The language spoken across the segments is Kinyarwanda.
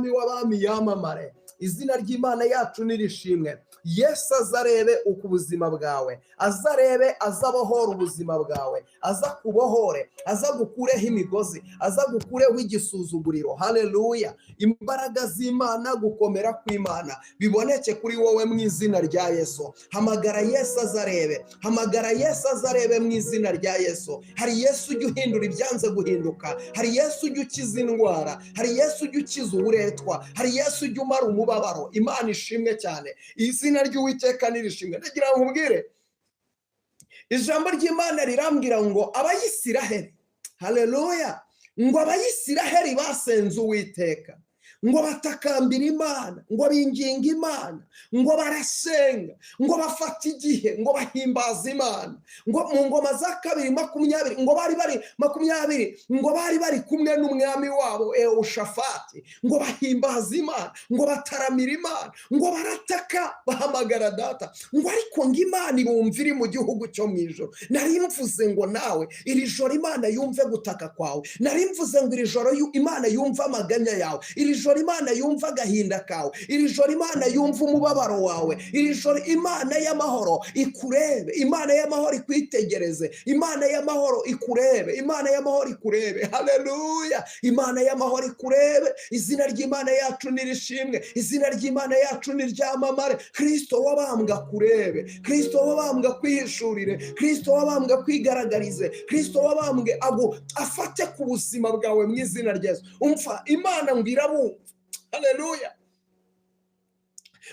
n'umwami w'abami yamamare. Izina ry'Imana yacu nirishimwe. Yesu azarebe uko ubuzima bwawe, azarebe azabohora ubuzima bwawe, aza kubohore, aza gukureho imigozi, aza gukureho igisuzuguriro. Haleluya! Imbaraga z'Imana, gukomera kw'Imana biboneke kuri wowe mu izina rya Yesu. Hamagara Yesu azarebe, hamagara Yesu azarebe mu izina rya Yesu. Hari Yesu ujya uhindura ibyanze guhinduka, hari Yesu ujya ukiza indwara, hari Yesu ujya ukiza uburetwa, hari Yesu ujya umara umubabaro. Imana ishimwe cyane. Izina ry'Uwiteka nirishimwe. Ndagira ngo nkubwire, ijambo ry'Imana rirambwira ngo Abayisiraheli, haleluya, ngo Abayisiraheli basenze Uwiteka, ngo batakambira Imana, ngo binginga Imana, ngo barasenga, ngo bafata igihe, ngo bahimbaza Imana, ngo mu ngoma za 2:20, ngo bari 20, ngo bari bari kumwe n'umwami wabo Yehoshafati, ngo bahimbaza Imana, ngo bataramira Imana, ngo barataka, bahamagara data, ngo ariko ngo Imana ibumvira iri mu gihugu cyo mu ijoro. Nari mvuze ngo nawe iri joro Imana yumve gutaka kwawe, nari mvuze ngo iri joro Imana yumve amaganya yawe, iri joro Imana yumva agahinda kawe, iri joro Imana yumva umubabaro wawe, iri joro Imana y'amahoro ikurebe, Imana y'amahoro ikwitegereze, Imana y'amahoro ikurebe, Imana y'amahoro ikurebe. Haleluya! Imana y'amahoro ikurebe. Izina ry'Imana yacu nirishimwe, izina ry'Imana yacu niryamamare. Kristo wabambwa kurebe, Kristo wabambwa kwihishurire, Kristo wabambwa kwigaragarize, Kristo wabambwe afate ku buzima bwawe mu izina rya Yesu. Umva, Imana ngo irabumva. Haleluya!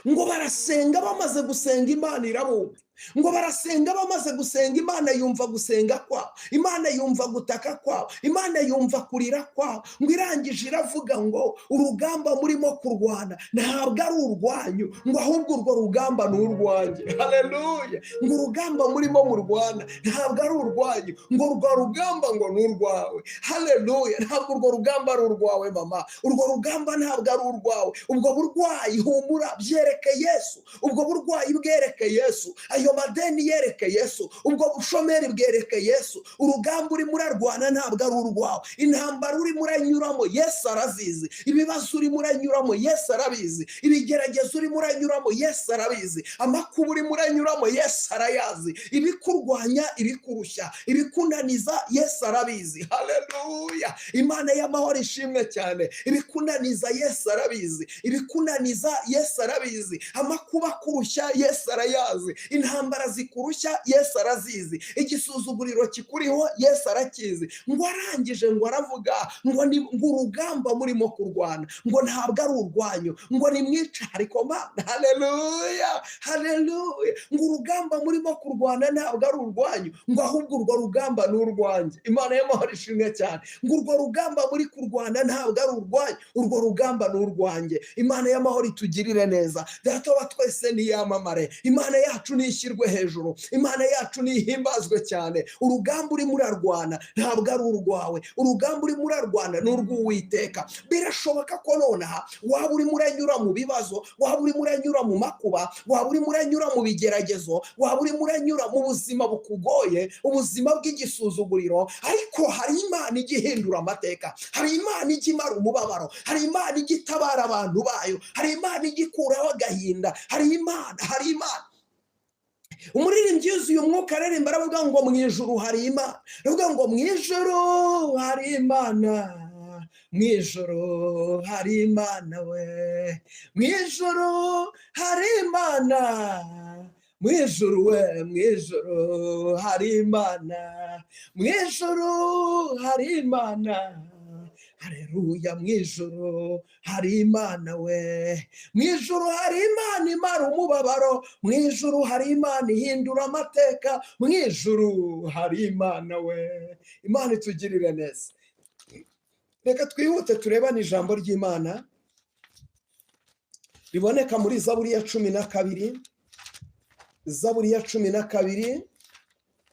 Ngo barasenga, bamaze gusenga Imana irabumva. Ngo barasenga, bamaze gusenga Imana yumva gusenga kwabo, Imana yumva gutaka kwabo, Imana yumva kurira kwabo. Ngo irangije iravuga ngo urugamba murimo kurwana ntabwo ari urwanyu, ngo ahubwo urwo rugamba ni urwanjye. Haleluya! Ngo urugamba murimo murwana ntabwo ari urwanyu, ngo urwo rugamba ngo ni urwawe. Haleluya! Ntabwo urwo rugamba ari urwawe mama, urwo rugamba ntabwo ari urwawe. Ubwo burwayi humura, byereke Yesu, ubwo burwayi bwereke Yesu, ayo madeni yereke Yesu, ubwo bushomeri bwereke Yesu. Urugamba urimo urarwana ntabwo ari urwawe, intambara urimo uranyuramo Yesu arazizi, ibibazo urimo uranyuramo Yesu arabizi, ibigeragezo urimo uranyuramo Yesu arabizi, amakuba urimo uranyuramo Yesu arayazi, ibikurwanya, ibikurushya, ibikunaniza Yesu arabizi. Haleluya! Imana y'amahoro ishimwe cyane. Ibikunaniza Yesu arabizi, ibikunaniza Yesu arabizi, amakuba kurushya Yesu arayazi, intambara zikurushya Yesu arazizi, igisuzuguriro kikuriho Yesu arakizi. Ngo arangije ngo aravuga ngo urugamba murimo kurwana ngo ntabwo ari urwanyu, ngo nimwice ariko Mana. Haleluya! Haleluya! Ngo urugamba murimo kurwana ntabwo ari urwanyu, ngo ahubwo urwo rugamba ni urwanjye. Imana y'amahoro ishimwe cyane. Ngo urwo rugamba muri kurwana ntabwo ari urwanyu, urwo rugamba ni urwanjye. Imana y'amahoro itugirire neza. Data wa twese niyamamare, Imana yacu nishyirwe hejuru, Imana yacu nihimbazwe cyane. Urugamba urimo urarwana ntabwo ari urwawe, urugamba urimo urarwana ni urw'Uwiteka. Birashoboka ko nonaha waba urimo uranyura mu bibazo, waba urimo uranyura mu makuba, waba urimo uranyura mu bigeragezo, waba urimo uranyura mu buzima bukugoye, ubuzima bw'igisuzuguriro, ariko hari Imana ijya ihindura amateka, hari Imana ijya imara umubabaro, hari Imana ijya itabara abantu bayo, hari Imana ijya ikuraho agahinda, hari Imana. Umuririmbyi yuzuye umwuka aririmba aravuga ngo mu ijuru hari Imana, aravuga ngo mu ijuru hari Imana, mu ijuru hari Imana we, mu ijuru hari Imana, mu ijuru we, mu ijuru hari Imana, mu ijuru hari Imana. Haleluya! Mu ijuru hari Imana we, mu ijuru hari Imana imara umubabaro, mu ijuru hari Imana ihindura amateka, mu ijuru hari Imana we. Imana itugirire neza. Reka twihute turebane ijambo ry'Imana riboneka muri Zaburi ya 12, Zaburi ya 12.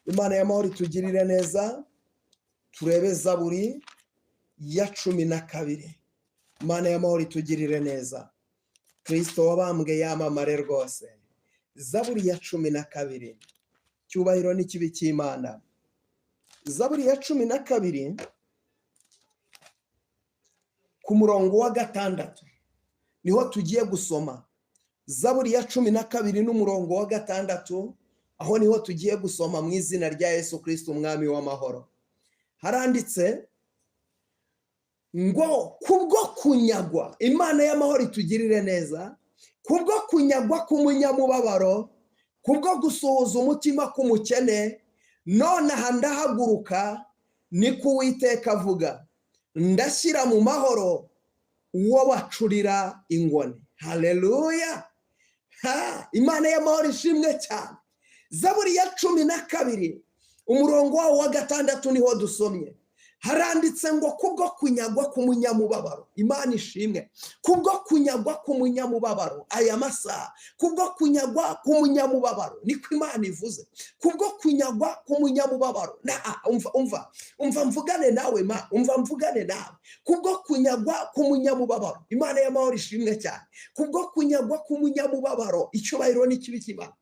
Imana y'amahoro itugirire neza. Turebe Zaburi ya 12. Imana y'amahoro itugirire neza. Kristo wabambwe yamamare rwose. Zaburi ya 12. Cyubahiro n'ikibi cy'Imana. Zaburi ya 12 ku murongo wa 6. niho tugiye gusoma Zaburi ya 12 n'umurongo wa 6, aho niho tugiye gusoma mu izina rya Yesu Kristo umwami w'amahoro. Haranditse ngo kubwo kunyagwa, Imana y'amahoro itugirire neza, kubwo kunyagwa k'umunyamubabaro, kubwo gusuhuza umutima k'umukene, nonaha ndahaguruka, niko Uwiteka avuga, ndashyira mu mahoro uwo bacurira ingoni. Haleluya! Imana y'amahoro ishimwe cyane. Zaburi ya 12 umurongo wa 6 niho dusomye. Haranditse ngo kubwo kunyagwa k'umunyamubabaro, Imana ishimwe, kubwo kunyagwa k'umunyamubabaro aya masaha, kubwo kunyagwa k'umunyamubabaro, niko Imana ivuze, kubwo kunyagwa k'umunyamubabaro. Umva mvugane nawe umva mvugane nawe, kubwo kunyagwa k'umunyamubabaro, Imana y'amahoro ishimwe cyane, kubwo kunyagwa k'umunyamubabaro, icyubahiro n'ikibi cy'Imana.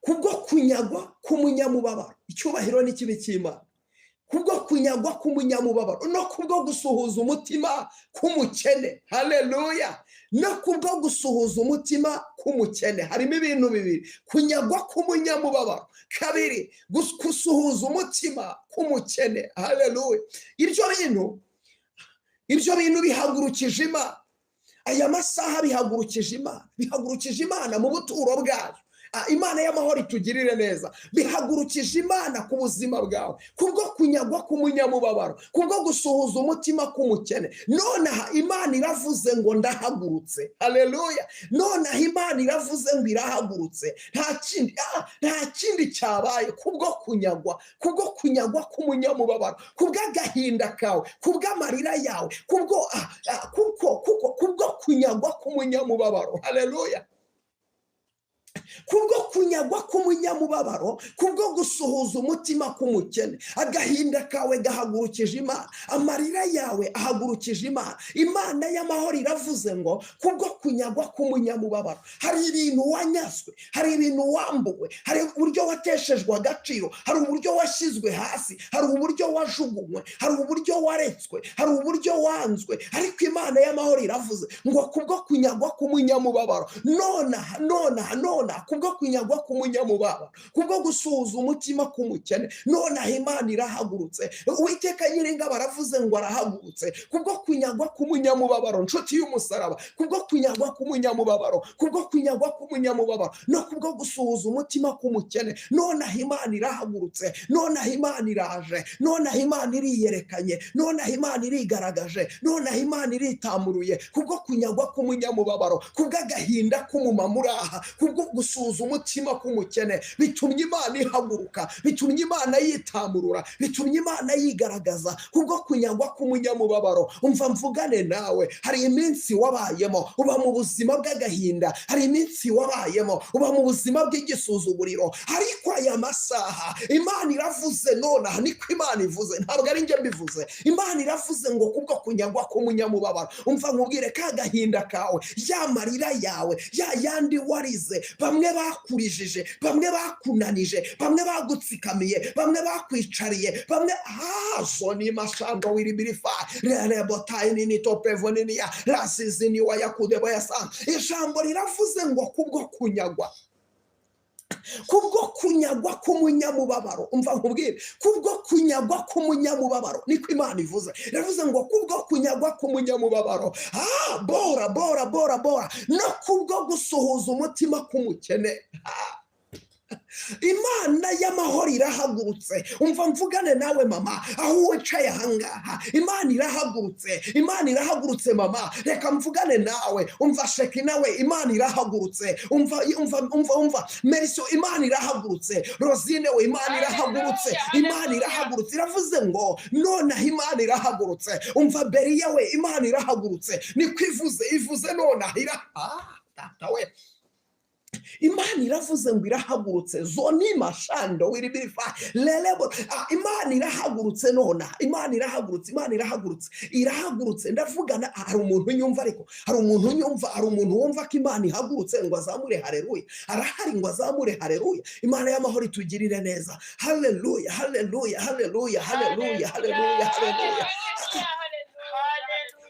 Kubwo kunyagwa k'umunyamubabaro, icyubahiro n'ikibi cy'Imana. Kubwo kunyagwa k'umunyamubabaro, no kubwo gusuhuza umutima k'umukene. Haleluya! No kubwo gusuhuza umutima k'umukene. Harimo ibintu bibiri: kunyagwa k'umunyamubabaro, kabiri gusuhuza umutima k'umukene. Haleluya! Ibyo bintu bihagurukije Imana aya masaha, bihagurukije Imana mu buturo bwayo. Imana y'amahoro itugirire neza, bihagurukije Imana ku buzima bwawe, kubwo kunyagwa k'umunyamubabaro, kubwo gusuhuza umutima k'umukene. Nonaha Imana iravuze ngo ndahagurutse. Haleluya! Nonaha Imana iravuze ngo irahagurutse. Nta kindi cyabaye, kubwo kunyagwa k'umunyamubabaro, kubw'agahinda kawe, kubw'amarira yawe, kubwo kunyagwa k'umunyamubabaro. Haleluya! Kubwo kunyagwa k'umunyamubabaro, kubwo gusuhuza umutima k'umukene. Agahinda kawe gahagurukije Imana, amarira yawe ahagurukije Imana. Imana y'amahoro iravuze ngo kubwo kunyagwa k'umunyamubabaro, hari ibintu wanyazwe, hari ibintu wambuwe, hari uburyo wateshejwe agaciro, hari uburyo washyizwe hasi, hari uburyo wajugunywe, hari uburyo waretswe, hari uburyo wanzwe. Ariko Imana y'amahoro iravuze ngo kubwo kunyagwa k'umunyamubabaro, nonaha kubwo kunyagwa k'umunyamubabaro, kubwo gusuhuza umutima k'umukene, nonaha Imana irahagurutse. Uwiteka Nyiringabo aravuze ngo arahagurutse. Kubwo kunyagwa k'umunyamubabaro, nshuti y'umusaraba, kubwo kunyagwa k'umunyamubabaro, kubwo kunyagwa k'umunyamubabaro, no kubwo gusuhuza umutima k'umukene, nonaha Imana irahagurutse. Nonaha Imana iraje, nonaha Imana iriyerekanye, nonaha Imana irigaragaje, nonaha Imana iritamuruye. Kubwo kunyagwa k'umunyamubabaro, kubw'agahinda k'umumamuraha, kubwo gusuhuza umutima k'umukene, bitumye Imana ihaguruka, bitumye Imana yitamurura, bitumye Imana yigaragaza. Kubwo kunyagwa k'umunyamubabaro, umva mvugane nawe, hari iminsi wabayemo uba mu buzima bw'agahinda, hari iminsi wabayemo uba mu buzima bw'igisuzuguriro, ariko aya masaha Imana iravuze. Nonaha niko Imana ivuze, ntabwo ari njye mbivuze. Imana iravuze ngo kubwo kunyagwa k'umunyamubabaro, umva nkubwire, ka gahinda kawe, ya marira yawe, ya yandi warize, bamwe bakurijije, bamwe bakunanije, bamwe bagutsikamiye, bamwe bakwicariye, bamwe zoni mashando wiribirifa rebotaini nitopevonini ya rasizini wa yakudebo yasa. Ijambo riravuze ngo kubwo kunyagwa k'umunyamubabaro, umva nkubwire, kubwo kunyagwa k'umunyamubabaro, niko Imana ivuze. Iravuze ngo kubwo kunyagwa k'umunyamubabaro, bora no kubwo gusuhuza umutima k'umukene. Imana y'amahoro irahagurutse. Umva mvugane nawe mama, aho wicaye ahangaha, Imana irahagurutse. Imana irahagurutse mama, reka mvugane nawe. Umva Sheki nawe, Imana irahagurutse. Umva Meriso, Imana irahagurutse. Rosine we, Imana irahagurutse. Imana irahagurutse. Iravuze ngo nonaha Imana irahagurutse. Umva Beriya we, Imana irahagurutse. Niko ivuze nonaha tata we, Imana iravuze ngo irahagurutse. Zoni mashando wiribirifa lelebo. Imana irahagurutse nonaha, Imana irahagurutse, Imana irahagurutse. Ndavugana, hari umuntu unyumva, ariko hari umuntu unyumva, hari umuntu wumva ko Imana ihagurutse ngo azamure haleluya. Arahari ngo azamure haleluya. Imana y'amahoro itugirire neza. Haleluya, haleluya, haleluya, haleluya, haleluya, haleluya.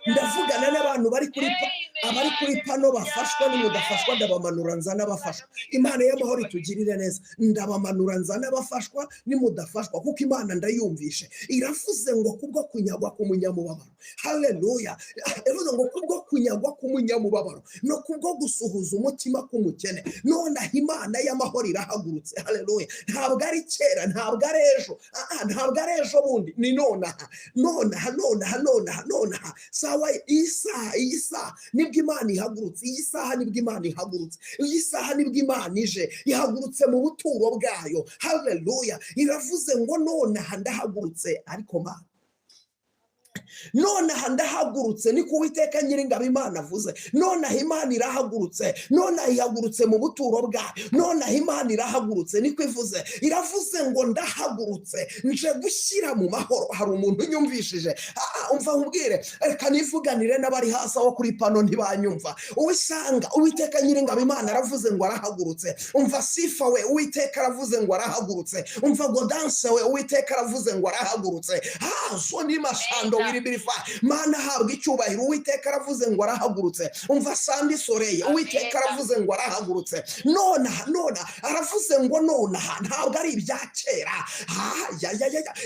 ndavugana n'abantu abari kuri pano bafashwa n'umudafashwa ndabamanura nzana abafashwa. Imana y'amahoro itugirire neza, ndabamanura nzana abafashwa n'umudafashwa kuko Imana ndayumvishe. Iravuze ngo kubwo kunyagwa k'umunyamubabaro, haleluya, iravuze ngo kubwo kunyagwa k'umunyamubabaro no kubwo gusuhuza umutima k'umukene, nonaha Imana y'amahoro irahagurutse, haleluya. Ntabwo ari kera, ntabwo ari ejo, ntabwo ari ejo bundi, ni nonaha. Sawa, iyi saha nibwo Imana ihagurutse, iyi saha nibwo Imana ihagurutse, iyi saha nibwo Imana ije ihagurutse mu buturo bwayo, haleluya. Iravuze ngo nonaha ndahagurutse, ariko Mana nonaha ndahagurutse, niko Uwiteka Nyiringabo Imana avuze. Nonaha Imana irahagurutse, nonaha ihagurutse mu buturo bwayo, nonaha Imana irahagurutse, niko ivuze. Iravuze ngo ndahagurutse nje gushyira mu mahoro. Hari umuntu unyumvishije? Umva nkubwire, reka nivuganire n'abari hasi aho kuri pano ntibanyumva. Uwisanga Uwiteka Nyiringabo Imana aravuze ngo arahagurutse. Umva Sifa we, Uwiteka aravuze ngo arahagurutse. Umva Godanse we, Uwiteka aravuze ngo arahagurutse. So ni mashando Mana habwa icyubahiro, Uwiteka aravuze ngo arahagurutse. Umva Sandi Soreye, Uwiteka aravuze ngo arahagurutse. Nonaha aravuze ngo nonaha, ntabwo ari ibya kera.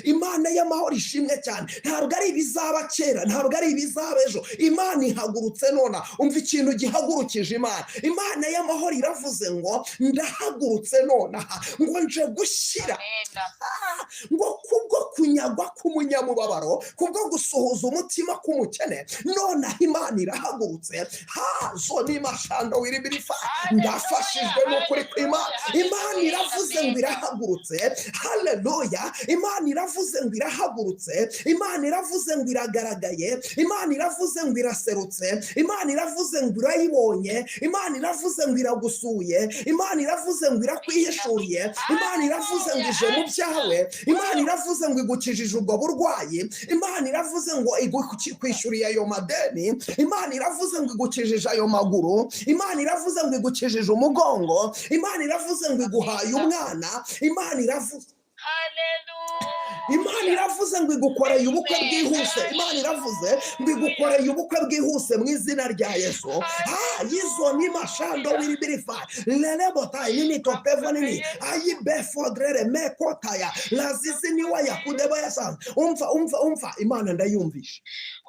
Imana y'amahoro ishimwe cyane, ntabwo ari ibizaba kera, ntabwo ari ibizaba ejo. Imana ihagurutse nona. Umva ikintu gihagurukije Imana y'amahoro iravuze ngo ndahagurutse nonaha, ngo nje gushyira, ngo kubwo kunyagwa k'umunyamubabaro, kubwo gusuhuza umutima k'umukene, nonaha Imana irahagurutse. Zo ni mashando wiribirifa, ndafashijwe n'ukuri kw'Imana. Imana iravuze ngo irahagurutse, haleluya. Imana iravuze ngo irahagurutse, Imana iravuze ngo iragaragaye, Imana iravuze ngo iraserutse, Imana iravuze ngo irayibonye, Imana iravuze ngo iragusuye, Imana iravuze ngo irakwihishuriye, Imana iravuze ngo ije mu byawe, Imana iravuze ngo igukijije ubwo burwayi, Imana iravuze ngo igukwishyuriye ayo madeni, Imana iravuze ngo igukijije ayo maguru, Imana iravuze ngo igukijije umugongo, Imana iravuze ngo iguhaye umwana, Imana iravuze, Imana iravuze ngo igukoreye ubukwe bwihuse, Imana iravuze ngo igukoreye ubukwe bwihuse mu izina rya Yesu. Yizo ni mashando wiribirifa lele botai nini topevo nini ayi befodrere mekotaya lazizi ni waya kudeba yasa. Umva Imana ndayumvisha,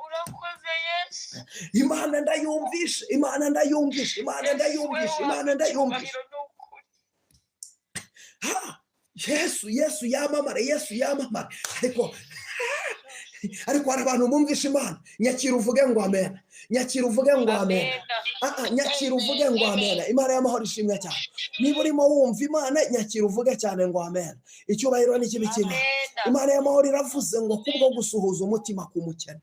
urakoze Yesu. Imana ndayumvisha, Imana ndayumvisha, Imana ndayumvisha, Imana ndayumvisha. Yesu yamamare, Yesu yamamare. Ariko hari abantu bumvisha Imana. Nyakira uvuge ngo amen, nyakira uvuge ngo amen, nyakira uvuge ngo amen. Imana y'amahoro ishimwe cyane. Niba urimo wumva Imana, nyakira uvuge cyane ngo amen. Icyubahiro ni kibi kimwe. Imana y'amahoro iravuze ngo kubwo gusuhuza umutima k'umukene,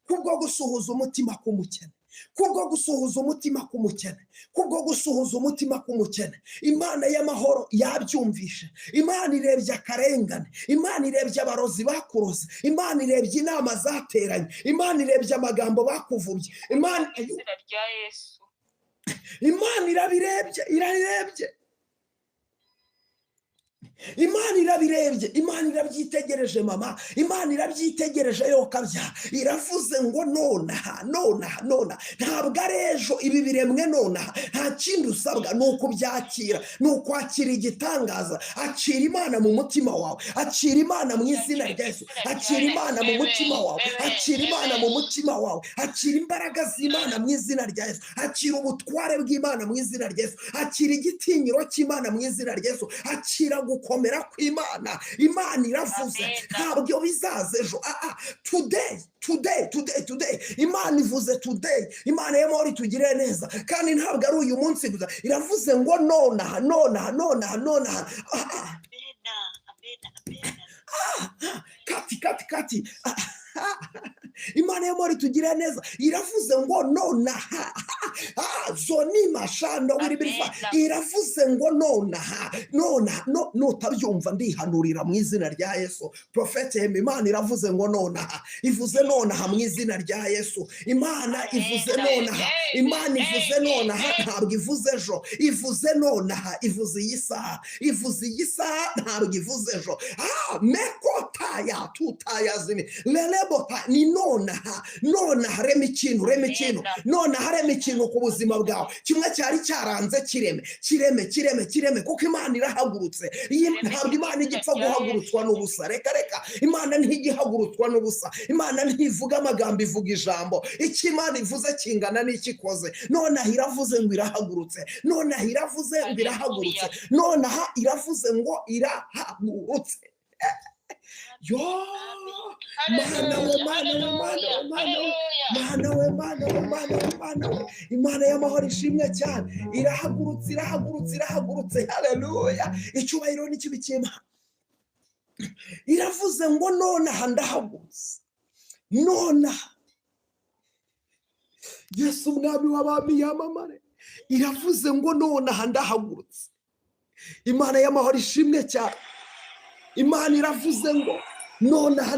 kubwo gusuhuza umutima k'umukene, kubwo gusuhuza umutima k'umukene, kubwo gusuhuza umutima k'umukene. Imana y'amahoro yabyumvishe. Imana irebye akarengane, Imana irebye abarozi bakuroze, Imana irebye inama zateranye, Imana irebye amagambo bakuvubye, Imana irabirebye, irabirebye. Imana irabirebye, Imana irabyitegereje mama, Imana irabyitegereje yo kabya. Iravuze ngo nonaha ntabwo ari ejo, ibi biremwe nonaha. Nta kindi usabwa ni ukubyakira, ni ukwakira igitangaza. Akira Imana mu mutima wawe, akira Imana mu izina rya Yesu, akira Imana mu mutima wawe, akira Imana mu mutima wawe, akira imbaraga z'Imana mu izina rya Yesu, akira ubutware bw'Imana mu izina rya Yesu, akira igitinyiro cy'Imana mu izina rya Yesu, akira gukomera kw'Imana. Imana iravuze, ntabwo bizaza ejo. Today Imana ivuze today. Imana y'amahoro itugirire neza, kandi ntabwo ari uyu munsi gusa. Iravuze ngo nonaha. Kati Imana y'amahoro itugirire neza. Iravuze ngo nonaha. Zoni mashando wiribirifa. Iravuze ngo nonaha. Nutabyumva ndihanurira mu izina rya Yesu. Profete Imana iravuze ngo nonaha. Ivuze nonaha mu izina rya Yesu. Imana ivuze nonaha. Imana ivuze nonaha ntabwo ivuze ejo, ivuze nonaha, ivuze iyi saha, ivuze iyi saha ntabwo ivuze ejo. Mekotaya tutayazini lelebota ni nonaha, nonaha rema ikintu, rema ikintu, nonaha rema ikintu ku buzima bwawe. Kimwe cyari cyaranze kireme kuko Imana irahagurutse. Ntabwo Imana igipfa guhagurutswa n'ubusa. Reka Imana ntigihagurutswa n'ubusa. Imana ntivuga amagambo, ivuga ijambo. Icyo Imana ivuze kingana n'ikikoze. Nonaha iravuze ngo irahagurutse, nonaha iravuze ngo irahagurutse, nonaha iravuze ngo irahagurutse. Yo Mana we, Imana y'amahoro ishimwe cyane. Irahagurutse. Haleluya, icyubahiro n'ikibikima. Iravuze ngo nonaha ndahagurutse, nonaha Yesu umwami w'abami yamamare. Iravuze ngo nonaha ndahagurutse. Imana y'amahoro ishimwe cyane. Imana iravuze ngo nonaha